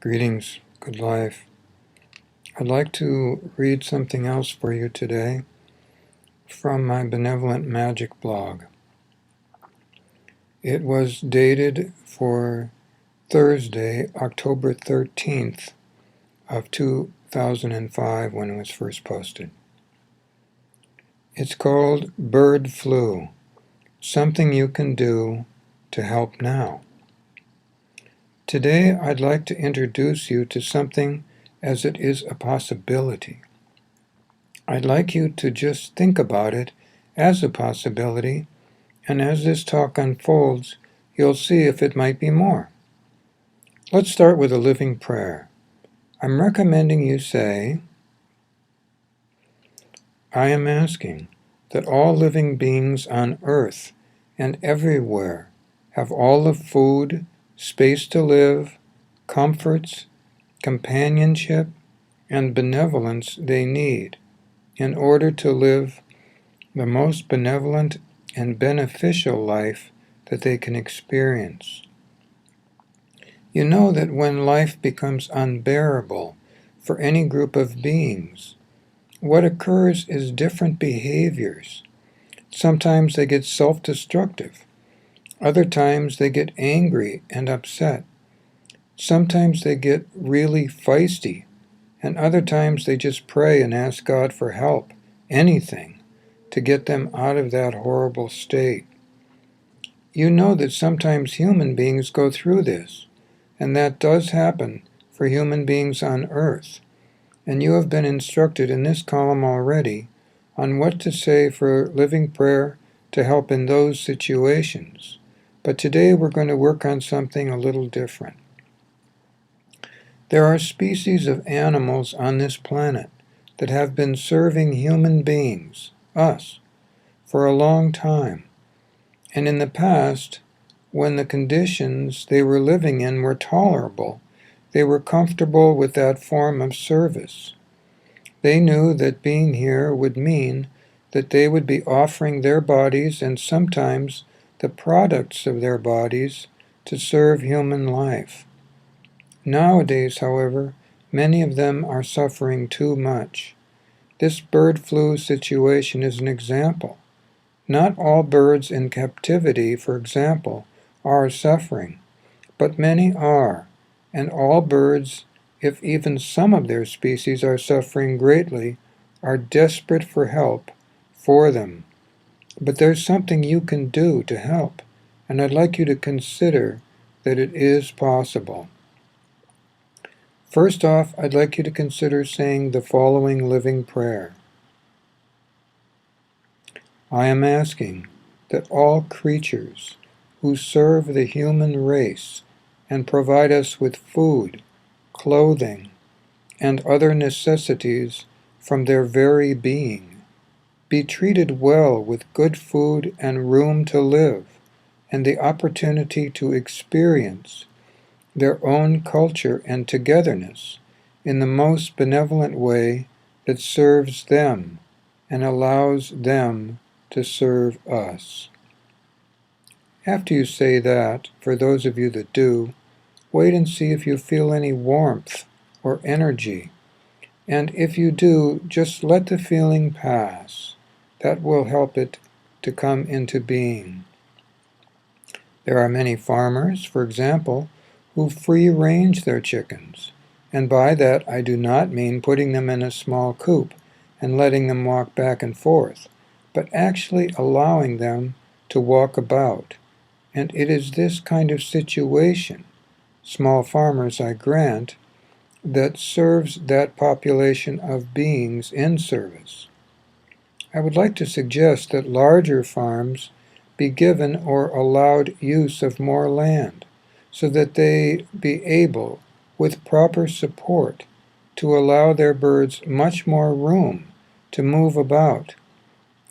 Greetings, good life. I'd like to read something else for you today from my Benevolent Magic blog. It was dated for Thursday, October 13th of 2005 when it was first posted. It's called Bird Flu, Something You Can Do to Help Now. Today I'd like to introduce you to something as it is a possibility. I'd like you to just think about it as a possibility, and as this talk unfolds, you'll see if it might be more. Let's start with a living prayer. I'm recommending you say, I am asking that all living beings on earth and everywhere have all the food, space to live, comforts, companionship, and benevolence they need in order to live the most benevolent and beneficial life that they can experience. You know that when life becomes unbearable for any group of beings, what occurs is different behaviors. Sometimes they get self-destructive. Other times they get angry and upset. Sometimes they get really feisty, and other times they just pray and ask God for help, anything, to get them out of that horrible state. You know that sometimes human beings go through this, and that does happen for human beings on earth. And you have been instructed in this column already on what to say for living prayer to help in those situations. But today we're going to work on something a little different. There are species of animals on this planet that have been serving human beings, us, for a long time. And in the past, when the conditions they were living in were tolerable, they were comfortable with that form of service. They knew that being here would mean that they would be offering their bodies and sometimes the products of their bodies to serve human life. Nowadays, however, many of them are suffering too much. This bird flu situation is an example. Not all birds in captivity, for example, are suffering, but many are, and all birds, if even some of their species are suffering greatly, are desperate for help for them. But there's something you can do to help, and I'd like you to consider that it is possible. First off, I'd like you to consider saying the following living prayer. I am asking that all creatures who serve the human race and provide us with food, clothing, and other necessities from their very being, be treated well with good food and room to live, and the opportunity to experience their own culture and togetherness in the most benevolent way that serves them and allows them to serve us. After you say that, for those of you that do, wait and see if you feel any warmth or energy. And if you do, just let the feeling pass. That will help it to come into being. There are many farmers, for example, who free-range their chickens. And by that I do not mean putting them in a small coop and letting them walk back and forth, but actually allowing them to walk about. And it is this kind of situation, small farmers I grant, that serves that population of beings in service. I would like to suggest that larger farms be given or allowed use of more land, so that they be able, with proper support, to allow their birds much more room to move about.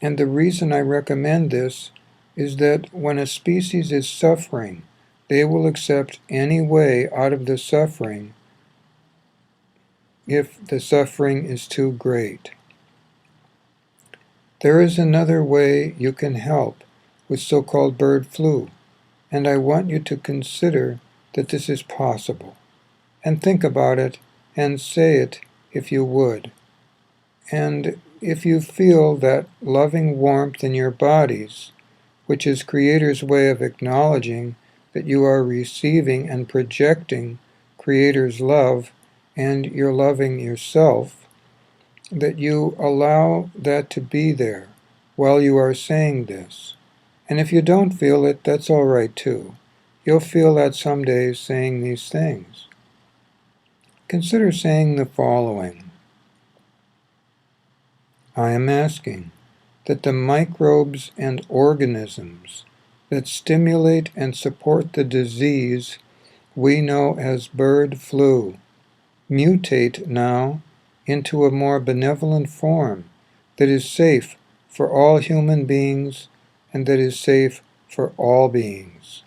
And the reason I recommend this is that when a species is suffering, they will accept any way out of the suffering if the suffering is too great. There is another way you can help with so-called bird flu, and I want you to consider that this is possible. and think about it and say it if you would. And if you feel that loving warmth in your bodies, which is Creator's way of acknowledging that you are receiving and projecting Creator's love and you're loving yourself, that you allow that to be there while you are saying this. And if you don't feel it, that's all right too. You'll feel that some days saying these things. Consider saying the following. I am asking that the microbes and organisms that stimulate and support the disease we know as bird flu mutate now into a more benevolent form that is safe for all human beings and that is safe for all beings.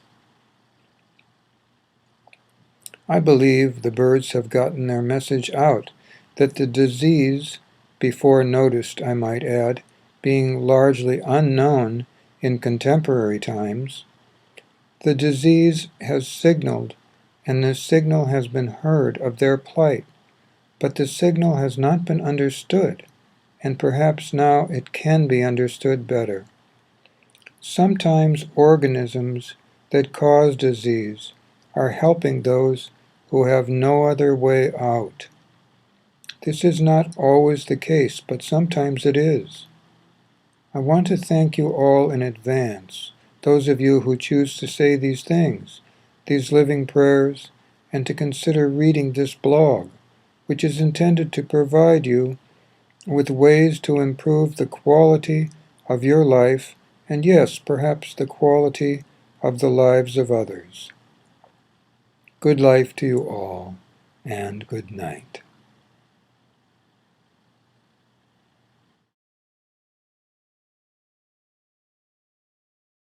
I believe the birds have gotten their message out that the disease, before noticed I might add, being largely unknown in contemporary times, the disease has signaled, and the signal has been heard of their plight, but the signal has not been understood, and perhaps now it can be understood better. Sometimes organisms that cause disease are helping those who have no other way out. This is not always the case, but sometimes it is. I want to thank you all in advance, those of you who choose to say these things, these living prayers, and to consider reading this blog, which is intended to provide you with ways to improve the quality of your life, and yes, perhaps the quality of the lives of others. Good life to you all, and good night.